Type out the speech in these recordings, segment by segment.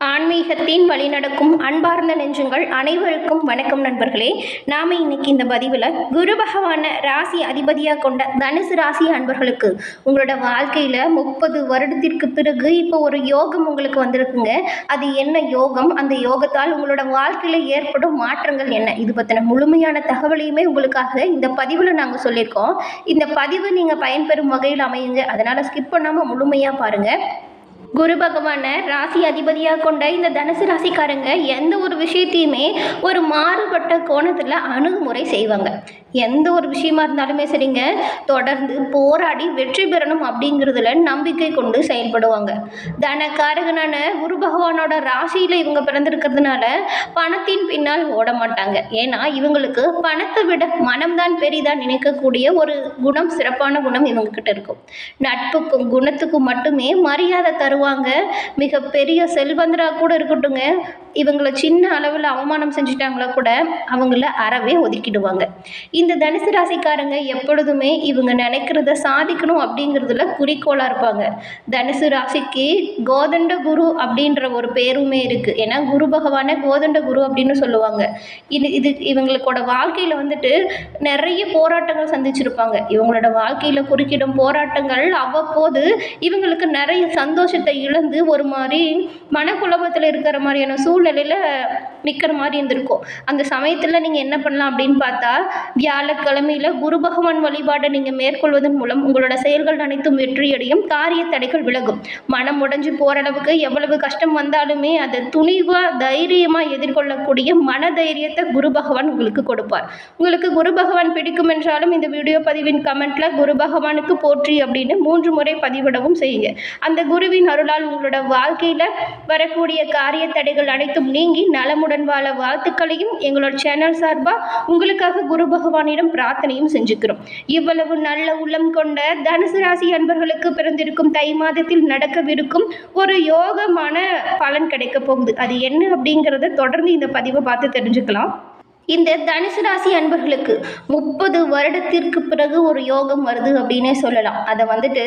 ஆன்மீகத்தின் வழிநடக்கும் அன்பார்ந்த நெஞ்சங்கள் அனைவருக்கும் வணக்கம் நண்பர்களே. நாம் இன்னைக்கு இந்த பதிவில் குரு பகவான ராசி அதிபதியாக கொண்ட தனுசு ராசி அன்பர்களுக்கு உங்களோட வாழ்க்கையில் 30 வருடத்திற்கு பிறகு இப்போ ஒரு யோகம் உங்களுக்கு வந்திருக்குங்க. அது என்ன யோகம், அந்த யோகத்தால் உங்களோட வாழ்க்கையில் ஏற்படும் மாற்றங்கள் என்ன, இது பற்றின முழுமையான தகவலையுமே உங்களுக்காக இந்த பதிவில் நாங்கள் சொல்லியிருக்கோம். இந்த பதிவு நீங்கள் பயன்பெறும் வகையில் அமையுங்க. அதனால் ஸ்கிப் பண்ணாமல் முழுமையாக பாருங்கள். குரு பகவான ராசி அதிபதியாக கொண்ட இந்த தனுசு ராசிக்காரங்க எந்த ஒரு விஷயத்தையுமே ஒரு மாறுபட்ட கோணத்தில் அணுகுமுறை செய்வாங்க. எந்த ஒரு விஷயமா இருந்தாலுமே சரிங்க, தொடர்ந்து போராடி வெற்றி பெறணும் அப்படிங்கிறதுல நம்பிக்கை கொண்டு செயல்படுவாங்க. தனக்காரகனான குரு பகவானோட ராசியில் இவங்க பிறந்திருக்கிறதுனால பணத்தின் பின்னால் ஓட மாட்டாங்க. ஏன்னா இவங்களுக்கு பணத்தை விட மனம்தான் பெரிதான் நினைக்கக்கூடிய ஒரு குணம், சிறப்பான குணம் இவங்க கிட்ட இருக்கும். நட்புக்கும் குணத்துக்கும் மட்டுமே மரியாதை தருவாங்க. மிக பெரிய செல்வந்தராக கூட இருக்கட்டுங்க, இவங்களை சின்ன அளவில் அவமானம் செஞ்சுட்டாங்களா கூட அவங்கள அறவே ஒதுக்கிடுவாங்க. இந்த தனுசு ராசிக்காரங்க எப்பொழுதுமே இவங்க நினைக்கிறத சாதிக்கணும் அப்படிங்கிறதுல குறிக்கோளாக இருப்பாங்க. தனுசு ராசிக்கு கோதண்ட குரு அப்படின்ற ஒரு பேருமே இருக்குது. ஏன்னா குரு பகவானை கோதண்ட குரு அப்படின்னு சொல்லுவாங்க. இது இவங்களோட வாழ்க்கையில் வந்துட்டு நிறைய போராட்டங்கள் சந்திச்சிருப்பாங்க. இவங்களோட வாழ்க்கையில் குறுக்கிடும் போராட்டங்கள் அவ்வப்போது இவங்களுக்கு நிறைய சந்தோஷத்தை இழந்து ஒரு மாதிரி மனக்குழப்பத்தில் இருக்கிற மாதிரியான சூழ்நிலையில் நிற்கிற மாதிரி இருந்திருக்கும். அந்த சமயத்தில் நீங்கள் என்ன பண்ணலாம் அப்படின்னு பார்த்தா, வியாழக்கிழமையில் குரு பகவான் வழிபாட்டை நீங்கள் மேற்கொள்வதன் மூலம் உங்களோட செயல்கள் அனைத்தும் வெற்றியடையும், காரிய தடைகள் விலகும். மனம் உடைஞ்சு போகிற அளவுக்கு எவ்வளவு கஷ்டம் வந்தாலுமே அதை துணிவாக தைரியமாக எதிர்கொள்ளக்கூடிய மன தைரியத்தை குரு பகவான் உங்களுக்கு கொடுப்பார். உங்களுக்கு குரு பகவான் பிடிக்கும் என்றாலும் இந்த வீடியோ பதிவின் கமெண்ட்டில் குரு பகவானுக்கு போற்றி அப்படின்னு 3 முறை பதிவிடவும் செய்யுங்க. அந்த குருவின் அருளால் உங்களோட வாழ்க்கையில் வரக்கூடிய காரிய தடைகள் அனைத்தும் நீங்கி நலமுடன் வாழ வாழ்த்துக்களையும் எங்களோட சேனல் சார்பாக உங்களுக்காக குரு பகவானிடம் பிரார்த்தனையும் செஞ்சுக்கிறோம். இவ்வளவு நல்ல உள்ளம் கொண்ட தனுசு ராசி அன்பர்களுக்கு பிறந்திருக்கும் தை மாதத்தில் நடக்கவிருக்கும் ஒரு யோகமான பலன் கிடைக்க போகுது. அது என்ன அப்படிங்கிறத தொடர்ந்து இந்த பதிவை பார்த்து தெரிஞ்சுக்கலாம். இந்த தனுசு ராசி அன்பர்களுக்கு 30 வருடத்திற்கு பிறகு ஒரு யோகம் வருது அப்படின்னே சொல்லலாம். அதை வந்துட்டு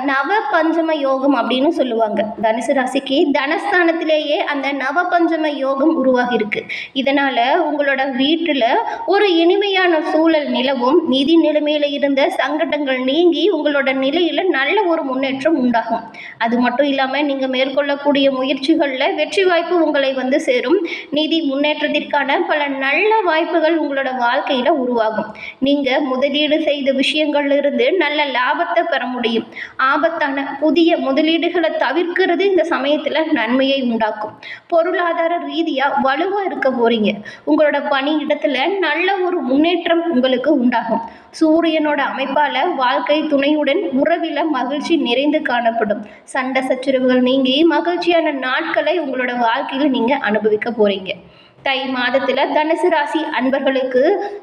நவ பஞ்சம யோகம் அப்படின்னு சொல்லுவாங்க. தனுசு ராசிக்கு தனஸ்தானத்திலேயே அந்த நவ பஞ்சம யோகம் உருவாகி இருக்கு. இதனால் உங்களோட வீட்டில் ஒரு இனிமையான சூழல் நிலவும், நிதி நிலைமையில் இருந்த சங்கடங்கள் நீங்கி உங்களோட நிலையில் நல்ல ஒரு முன்னேற்றம் உண்டாகும். அது மட்டும் இல்லாமல் நீங்கள் மேற்கொள்ளக்கூடிய முயற்சிகளில் வெற்றி வாய்ப்பு உங்களை வந்து சேரும். நிதி முன்னேற்றத்திற்கான பல நல்ல வாய்ப்புகள் உங்களோட வாழ்க்கையில் உருவாகும். நீங்கள் முதலீடு செய்த விஷயங்கள்ல இருந்து நல்ல லாபத்தை பெற முடியும். ஆபத்தான புதிய முதலீடுகளை தவிர்க்கிறது இந்த சமயத்தில் நன்மையை உண்டாக்கும். பொருளாதார ரீதியாக வலுவாக இருக்க போறீங்க. உங்களோட பணியிடத்தில் நல்ல ஒரு முன்னேற்றம் உங்களுக்கு உண்டாகும். சூரியனோட அமைப்பால் வாழ்க்கை துணையுடன் உறவில் மகிழ்ச்சி நிறைந்து காணப்படும். சண்டை சச்சரவுகள் நீங்கி மகிழ்ச்சியான நாட்களை உங்களோட வாழ்க்கையில் நீங்கள் அனுபவிக்க போறீங்க. தை மாதத்தில் தனுசு ராசி அன்பர்களுக்கு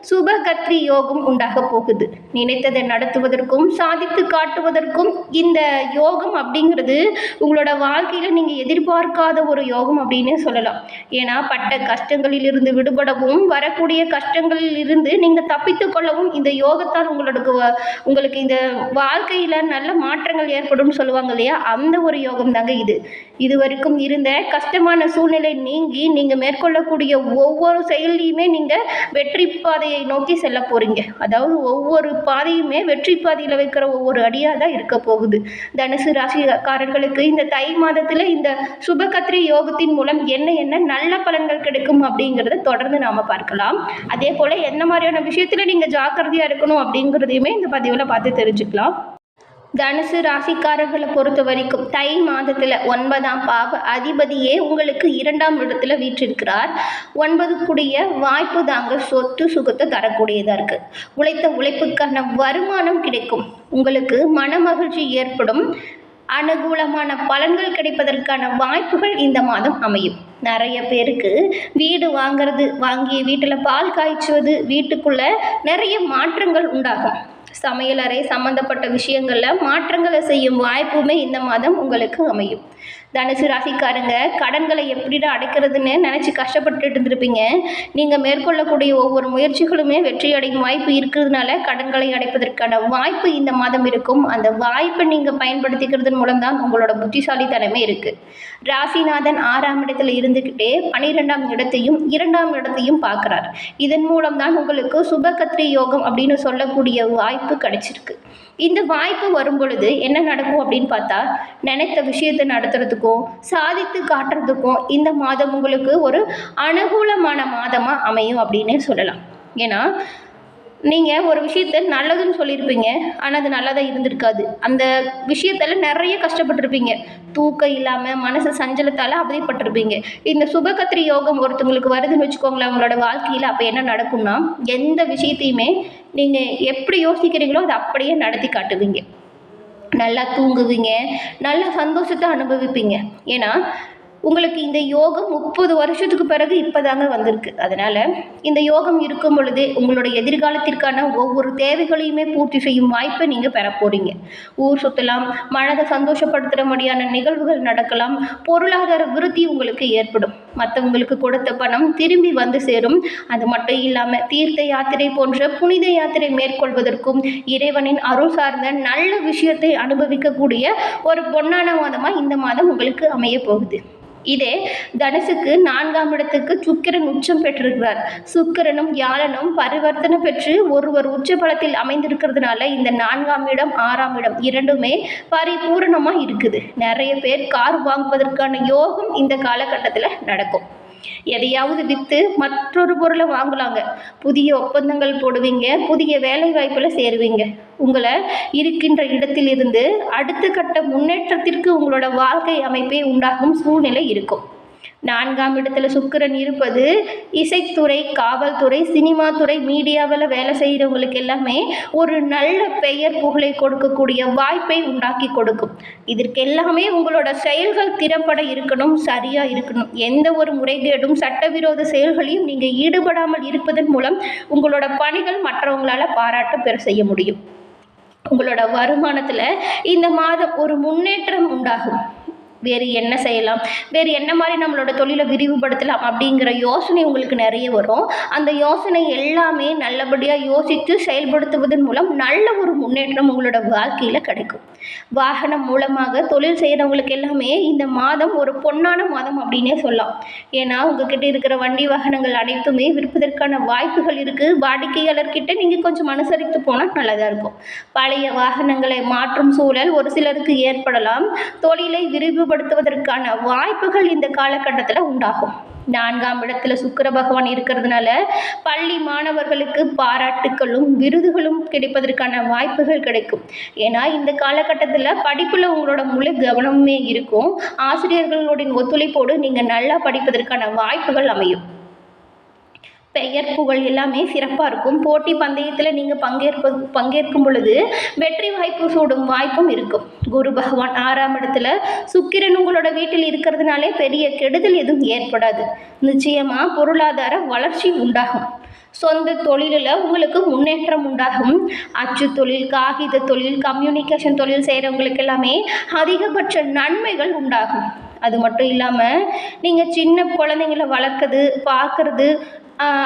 சுபகத்ரி யோகம் உண்டாக போகுது. நினைத்ததை நடத்துவதற்கும் சாதித்து காட்டுவதற்கும் இந்த யோகம் அப்படிங்கிறது உங்களோட வாழ்க்கையில் நீங்கள் எதிர்பார்க்காத ஒரு யோகம் அப்படின்னே சொல்லலாம். ஏன்னா பட்ட கஷ்டங்களில் இருந்து விடுபடவும் வரக்கூடிய கஷ்டங்களில் இருந்து நீங்கள் தப்பித்து கொள்ளவும் இந்த யோகத்தால் உங்களுக்கு இந்த வாழ்க்கையில் நல்ல மாற்றங்கள் ஏற்படும் சொல்லுவாங்க இல்லையா, அந்த ஒரு யோகம் தாங்க இது. இதுவரைக்கும் இருந்த கஷ்டமான சூழ்நிலை நீங்கி நீங்கள் மேற்கொள்ளக்கூடிய ஒவ்வொரு செயலையுமே நீங்கள் வெற்றி பாதையை நோக்கி செல்ல போறீங்க. அதாவது ஒவ்வொரு பாதையுமே வெற்றி பாதையில் வைக்கிற ஒவ்வொரு அடியாக தான் இருக்க போகுது. தனுசு ராசிக்காரர்களுக்கு இந்த தை மாதத்தில் இந்த சுபகத்ரி யோகத்தின் மூலம் என்ன நல்ல பலன்கள் கிடைக்கும் அப்படிங்கிறத தொடர்ந்து நாம் பார்க்கலாம். அதே போல் என்ன மாதிரியான விஷயத்தில் நீங்கள் ஜாக்கிரதையாக இருக்கணும் அப்படிங்கிறதையுமே இந்த பதிவில் பார்த்து தெரிஞ்சுக்கலாம். தனுசு ராசிக்காரர்களை பொறுத்த வரைக்கும் தை மாதத்தில் 9ஆம் பாவ அதிபதியே உங்களுக்கு 2ஆம் இடத்துல வீற்றிருக்கிறார். 9 கூடிய வாய்ப்பு தாங்க சொத்து சுகத்தை தரக்கூடியதாக இருக்குது. உழைத்த உழைப்புக்கான வருமானம் கிடைக்கும். உங்களுக்கு மன மகிழ்ச்சி ஏற்படும். அனுகூலமான பலன்கள் கிடைப்பதற்கான வாய்ப்புகள் இந்த மாதம் அமையும். நிறைய பேருக்கு வீடு வாங்கிய வீட்டில் பால் காய்ச்சுவது, வீட்டுக்குள்ளே நிறைய மாற்றங்கள் உண்டாகும். சமையலறை சம்பந்தப்பட்ட விஷயங்களில் மாற்றங்களை செய்யும் வாய்ப்புமே இந்த மாதம் உங்களுக்கு அமையும். தனுசு ராசிக்காரங்க கடன்களை எப்படிடா அடைக்கிறதுன்னு நினச்சி கஷ்டப்பட்டுட்டு இருந்திருப்பீங்க. நீங்கள் மேற்கொள்ளக்கூடிய ஒவ்வொரு முயற்சிகளுமே வெற்றி அடையும் வாய்ப்பு இருக்கிறதுனால கடன்களை அடைப்பதற்கான வாய்ப்பு இந்த மாதம் இருக்கும். அந்த வாய்ப்பை நீங்கள் பயன்படுத்திக்கிறதன் மூலம் தான் உங்களோட புத்திசாலித்தனமே இருக்குது. ராசிநாதன் 6ஆம் இடத்துல இருந்துக்கிட்டே 12ஆம் இடத்தையும் 2ஆம் இடத்தையும் பார்க்குறார். இதன் மூலம் தான் உங்களுக்கு சுபகத்ரி யோகம் அப்படின்னு சொல்லக்கூடிய வாய்ப்பு கிடைச்சிருக்கு. இந்த வாய்ப்பு வரும் பொழுது என்ன நடக்கும் அப்படின்னு பார்த்தா, நினைத்த விஷயத்தை நடத்துறதுக்கும் சாதித்து காட்டுறதுக்கும் இந்த மாதம் உங்களுக்கு ஒரு அனுகூலமான மாதமாக அமையும் அப்படின்னே சொல்லலாம். ஏன்னா நீங்கள் ஒரு விஷயத்த நல்லதுன்னு சொல்லியிருப்பீங்க, ஆனால் அது நல்லதாக இருந்திருக்காது. அந்த விஷயத்தில் நிறைய கஷ்டப்பட்டிருப்பீங்க. தூக்கம் இல்லாமல் மனசு சஞ்சலத்தால் அவதிப்பட்டிருப்பீங்க. இந்த சுபகத்ரி யோகம் ஒருத்தவங்களுக்கு வருதுன்னு வச்சுக்கோங்களேன் உங்களோட வாழ்க்கையில். அப்போ என்ன நடக்கும்னா, எந்த விஷயத்தையுமே நீங்கள் எப்படி யோசிக்கிறீங்களோ அதை அப்படியே நடத்தி காட்டுவீங்க. நல்லா தூங்குவீங்க, நல்ல சந்தோஷத்தை அனுபவிப்பீங்க. ஏன்னா உங்களுக்கு இந்த யோகம் 30 வருஷத்துக்கு பிறகு இப்போதாங்க வந்திருக்கு. அதனால் இந்த யோகம் இருக்கும் பொழுதே உங்களுடைய எதிர்காலத்திற்கான ஒவ்வொரு தேவைகளையுமே பூர்த்தி செய்யும் வாய்ப்பை நீங்கள் பெற போகிறீங்க. ஊர் சுற்றலாம், மனதை சந்தோஷப்படுத்துகிற மாதிரியான நிகழ்வுகள் நடக்கலாம், பொருளாதார விருத்தி உங்களுக்கு ஏற்படும், மற்றவங்களுக்கு கொடுத்த பணம் திரும்பி வந்து சேரும். அது மட்டும் இல்லாமல் தீர்த்த யாத்திரை போன்ற புனித யாத்திரை மேற்கொள்வதற்கும் இறைவனின் அருள் சார்ந்த நல்ல விஷயத்தை அனுபவிக்கக்கூடிய ஒரு பொன்னான மாதமாக இந்த மாதம் உங்களுக்கு அமைய போகுது. இதே தனுசுக்கு 4ஆம் இடத்துக்கு சுக்கிரன் உச்சம் பெற்றிருக்கிறார். சுக்கிரனும் வியாழனும் பரிவர்த்தனை பெற்று ஒருவர் உச்ச பலத்தில் அமைந்திருக்கிறதுனால இந்த 4ஆம் இடம் 6ஆம் இடம் இரண்டுமே பரிபூர்ணமாக இருக்குது. நிறைய பேர் கார் வாங்குவதற்கான யோகம் இந்த காலகட்டத்தில் நடக்கும். எதையாவது விற்று மற்றொரு பொருளை வாங்கலாங்க. புதிய ஒப்பந்தங்கள் போடுவீங்க, புதிய வேலை வாய்ப்பில் சேருவீங்க. உங்களை இருக்கின்ற இடத்திலிருந்து அடுத்த கட்ட முன்னேற்றத்திற்கு உங்களோட வாழ்க்கை அமைப்பே உண்டாகும் சூழ்நிலை இருக்கும். 4ஆம் இடத்துல சுக்கிரன் இருப்பது இசைத்துறை, காவல்துறை, சினிமா துறை, மீடியாவில் வேலை செய்கிறவங்களுக்கு எல்லாமே ஒரு நல்ல பெயர் புகழை கொடுக்கக்கூடிய வாய்ப்பை உண்டாக்கி கொடுக்கும். இதற்கு எல்லாமே உங்களோட செயல்கள் திறம்பட இருக்கணும், சரியாக இருக்கணும். எந்த ஒரு முறைகேடும் சட்டவிரோத செயல்களையும் நீங்கள் ஈடுபடாமல் இருப்பதன் மூலம் உங்களோட பணிகள் மற்றவங்களால் பாராட்டு பெற செய்ய முடியும். உங்களோட வருமானத்தில் இந்த மாதம் ஒரு முன்னேற்றம் உண்டாகும். வேறு என்ன செய்யலாம், வேறு என்ன மாதிரி நம்மளோட தொழிலை விரிவுபடுத்தலாம் அப்படிங்கிற யோசனை உங்களுக்கு நிறைய வரும். அந்த யோசனை எல்லாமே நல்லபடியாக யோசித்து செயல்படுத்துவதன் மூலம் நல்ல ஒரு முன்னேற்றம் உங்களோட வாழ்க்கையில் கிடைக்கும். வாகனம் மூலமாக தொழில் செய்கிறவங்களுக்கு எல்லாமே இந்த மாதம் ஒரு பொன்னான மாதம் அப்படின்னே சொல்லலாம். ஏன்னா உங்ககிட்ட இருக்கிற வண்டி வாகனங்கள் அனைத்துமே விற்பதற்கான வாய்ப்புகள் இருக்குது. வாடிக்கையாளர்கிட்ட நீங்கள் கொஞ்சம் அனுசரித்து போனால் நல்லதாக இருக்கும். பழைய வாகனங்களை மாற்றும் சூழல் ஒரு சிலருக்கு ஏற்படலாம். தொழிலை விரிவுபடுத்துவதற்கான வாய்ப்புகள் இந்த காலகட்டத்தில் உண்டாகும். 4ஆம் இடத்துல சுக்கிர பகவான் இருக்கிறதுனால பள்ளி மாணவர்களுக்கு பாராட்டுகளும் விருதுகளும் கிடைப்பதற்கான வாய்ப்புகள் கிடைக்கும். ஏன்னா இந்த காலகட்டத்தில் படிப்பில் உங்களோட முழு கவனமே இருக்கும். ஆசிரியர்களுடைய ஒத்துழைப்போடு நீங்கள் நல்லா படிப்பதற்கான வாய்ப்புகள் அமையும். பெயர் புகழ் எல்லாமே சிறப்பாக இருக்கும். போட்டி பந்தயத்தில் நீங்கள் பங்கேற்கும் பொழுது வெற்றி வாய்ப்பு சூடும் வாய்ப்பும் இருக்கும். குரு பகவான் 6ஆம் இடத்துல சுக்கிரன் உங்களோட வீட்டில் இருக்கிறதுனாலே பெரிய கெடுதல் எதுவும் ஏற்படாது. நிச்சயமாக பொருளாதார வளர்ச்சி உண்டாகும். சொந்த தொழிலில் உங்களுக்கு முன்னேற்றம் உண்டாகும். அச்சு தொழில், காகித தொழில், கம்யூனிகேஷன் தொழில் செய்கிறவங்களுக்கு எல்லாமே அதிகபட்ச நன்மைகள் உண்டாகும். அது மட்டும் இல்லாமல் நீங்கள் சின்ன குழந்தைங்களை வளர்க்குறது, பார்க்குறது,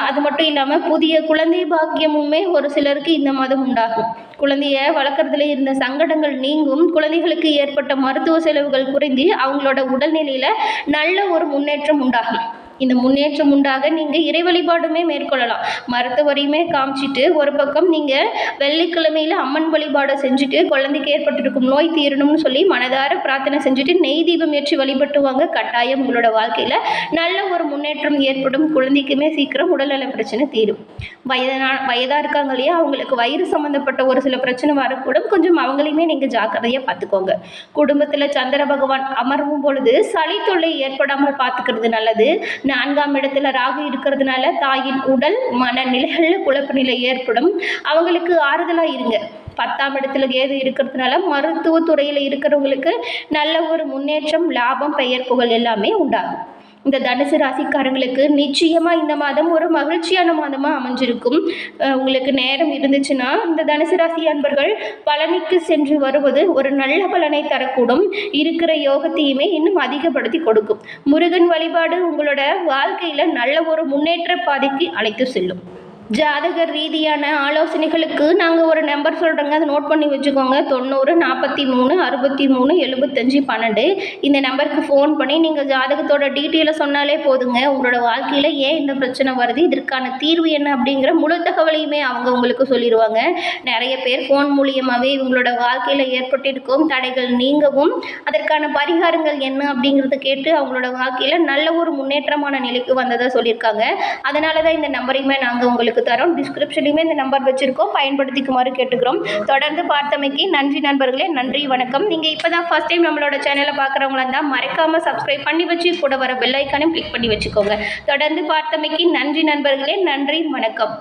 அது மட்டும் இல்லாமல் புதிய குழந்தை பாக்கியமுமே ஒரு சிலருக்கு இந்த மாதம் உண்டாகும். குழந்தைய வளர்க்குறதுல இருந்த சங்கடங்கள் நீங்கும். குழந்தைகளுக்கு ஏற்பட்ட மருத்துவ செலவுகள் குறைந்து அவங்களோட உடல்நிலையில் நல்ல ஒரு முன்னேற்றம் உண்டாகும். இந்த முன்னேற்றம் உண்டாக நீங்கள் இறை வழிபாடுமே மேற்கொள்ளலாம். மருத்துவரையுமே காமிச்சிட்டு ஒரு பக்கம் நீங்கள் வெள்ளிக்கிழமையில் அம்மன் வழிபாடை செஞ்சுட்டு குழந்தைக்கு ஏற்பட்டிருக்கும் நோய் தீரணும்னு சொல்லி மனதார பிரார்த்தனை செஞ்சுட்டு நெய் தீபம் ஏற்றி வழிபட்டுவாங்க. கட்டாயம் உங்களோட வாழ்க்கையில் நல்ல ஒரு முன்னேற்றம் ஏற்படும். குழந்தைக்குமே சீக்கிரம் உடல்நல பிரச்சனை தீரும். வயதாக இருக்காங்க இல்லையா, அவங்களுக்கு வயிறு சம்மந்தப்பட்ட ஒரு சில பிரச்சனை வரக்கூடும். கொஞ்சம் அவங்களையுமே நீங்கள் ஜாக்கிரதையாக பார்த்துக்கோங்க. குடும்பத்தில் சந்திர பகவான் அமர்வும் பொழுது சளி தொல்லை ஏற்படாமல் பார்த்துக்கிறது நல்லது. 4ஆம் இடத்துல ராகு இருக்கிறதுனால தாயின் உடல் மனநிலைகளில் குழப்ப நிலை ஏற்படும். அவங்களுக்கு ஆறுதலாக இருங்க. 10ஆம் இடத்துல கேது இருக்கிறதுனால மருத்துவத்துறையில் இருக்கிறவங்களுக்கு நல்ல ஒரு முன்னேற்றம், லாபம், பெயர் புகழ் எல்லாமே உண்டாகும். இந்த தனுசு ராசிக்காரங்களுக்கு நிச்சயமாக இந்த மாதம் ஒரு மகிழ்ச்சியான மாதமாக அமைஞ்சிருக்கும். உங்களுக்கு நேரம் இருந்துச்சுன்னா இந்த தனுசு ராசி அன்பர்கள் பழனிக்கு சென்று வருவது ஒரு நல்ல பலனை தரக்கூடும். இருக்கிற யோகத்தையுமே இன்னும் அதிகப்படுத்தி கொடுக்கும். முருகன் வழிபாடு உங்களோட வாழ்க்கையில் நல்ல ஒரு முன்னேற்ற பாதைக்கு அழைத்து செல்லும். ஜாதகர் ரீதியான ஆலோசனைகளுக்கு நாங்கள் ஒரு நம்பர் சொல்கிறோங்க, அதை நோட் பண்ணி வச்சுக்கோங்க. 90 43 63 75 12. இந்த நம்பருக்கு ஃபோன் பண்ணி நீங்கள் ஜாதகத்தோட டீட்டெயிலை சொன்னாலே போதுங்க. உங்களோட வாழ்க்கையில் ஏன் இந்த பிரச்சனை வருது, இதற்கான தீர்வு என்ன அப்படிங்கிற முழு தகவலையுமே அவங்க உங்களுக்கு சொல்லிடுவாங்க. நிறைய பேர் ஃபோன் மூலியமாகவே இவங்களோட வாழ்க்கையில் ஏற்பட்டிருக்கும் தடைகள் நீங்கவும் அதற்கான பரிகாரங்கள் என்ன அப்படிங்கிறத கேட்டு அவங்களோட வாழ்க்கையில் நல்ல ஒரு முன்னேற்றமான நிலைக்கு வந்ததாக சொல்லியிருக்காங்க. அதனால தான் இந்த நம்பரையுமே நாங்கள் உங்களுக்கு தரோம். டிஸ்கிரிப்ஷன்லையுமே இந்த நம்பர் வச்சிருக்கோம், பயன்படுத்திக்குமாறு கேட்டுக்கிறோம். தொடர்ந்து பார்த்தமைக்கு நன்றி நண்பர்களே. நன்றி, வணக்கம். நீங்கள் இப்போ தான் ஃபர்ஸ்ட் டைம் நம்மளோட சேனலை பார்க்குறவங்களா இருந்தால் மறக்காமல் சப்ஸ்கிரைப் பண்ணி வச்சு கூட வர பெல் ஐக்கானையும் கிளிக் பண்ணி வச்சுக்கோங்க. தொடர்ந்து பார்த்தமைக்கு நன்றி நண்பர்களே. நன்றி, வணக்கம்.